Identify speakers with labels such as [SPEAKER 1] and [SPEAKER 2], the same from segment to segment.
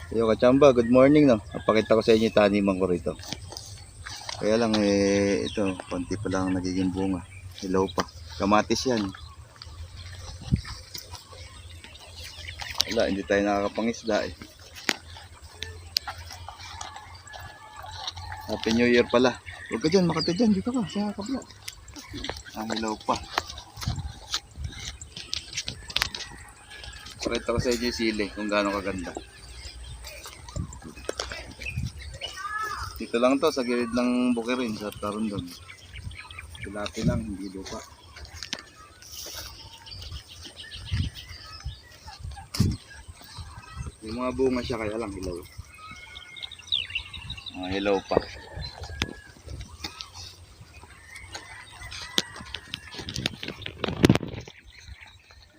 [SPEAKER 1] Yo kachamba, good morning no. Napakita ko sa inyo yung taniman ko rito. Kaya lang ito, konti pa lang nagiging bunga. Hilaw pa. Kamatis yan. Wala, hindi tayo nakakapangisda eh. Happy New Year pala. Huwag ka dyan, makati dyan. Dito ka, sa kabla. Hilaw pa. Pakita ko sa inyo yung sili kung gaano kaganda. Dito lang to sa gilid ng bukirin sa Tarundong. Pilati lang, hindi lupa. Yung mga bunga siya kaya lang hilaw. Hilaw pa.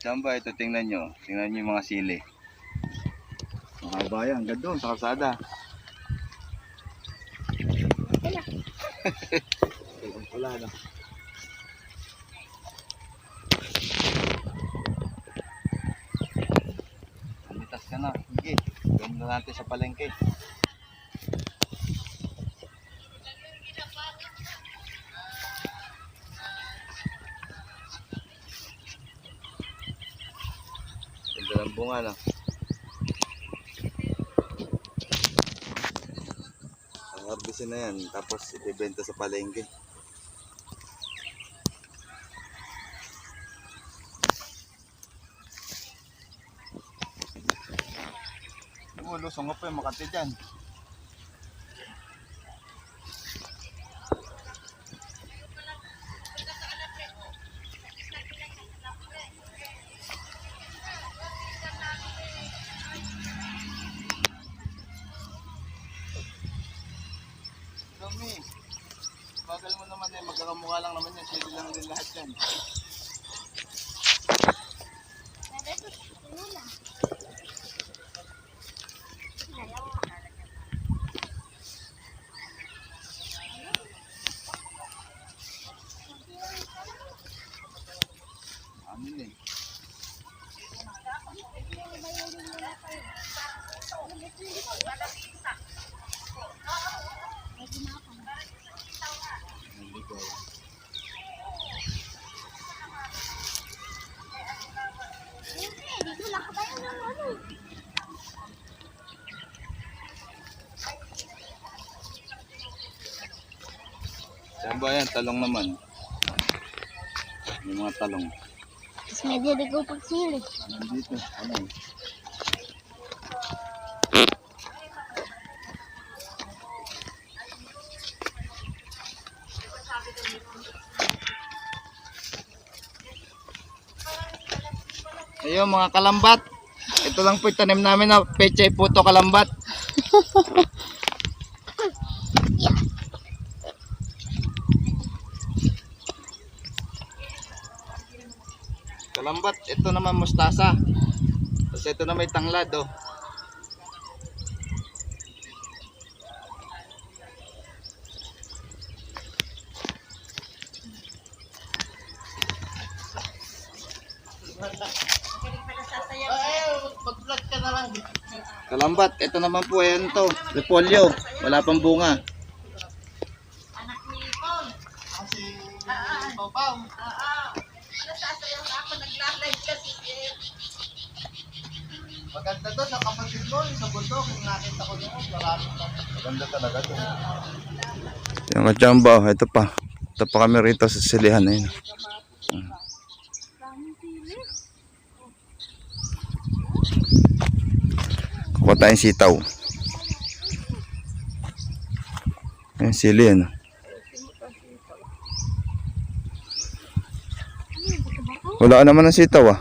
[SPEAKER 1] Samba, ito tingnan nyo. Tingnan nyo yung mga sili. Mahaba yan, hanggang doon sa kalsada. Wala na. Pamitas ka na. Sige. Ganda natin sa palengke. Ganda ng bunga na. Harvestin na yan. Tapos ibebenta sa palengke. Lusong nga po yung Makati dyan. Dami. Bagal mo naman eh. Magkakamukha lang naman yan. Sili lang din lahat yan. Amin eh. Saan ba yan? Talong naman. Yung mga talong.
[SPEAKER 2] Mas may diri ko pagsili.
[SPEAKER 1] Nandito. Ano? Ayun mga kalambat. Ito lang po itanim namin na pechay puto kalambat. Kalambat, ito naman mustasa. Tapos ito na may tanglad oh. Kalambat, ito naman po ayan to, repolyo, wala pang bunga.
[SPEAKER 2] Anak ni Paul.
[SPEAKER 1] Si Papaw.
[SPEAKER 2] Nasasayaw na ako, nagla-live kasi.
[SPEAKER 1] Maganda to sa kapatid ko, sa bundok, yung nakita ko noon, maraming pa. Maganda talaga to. Yung kachamba, ito pa. Ito pa kami rito sa silihan na yun. Kuha tayong sitaw. Ayan, sili yan. Wala ka naman ng sitaw ah.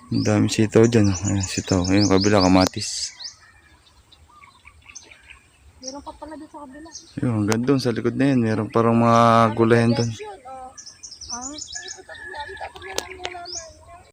[SPEAKER 1] Ang dami sitaw dyan. Ayan, sitaw. Ayan, kabila kamatis.
[SPEAKER 2] Meron pa pala doon sa kabila.
[SPEAKER 1] Yung hanggang doon sa likod na yan, meron parang mga gulayan doon.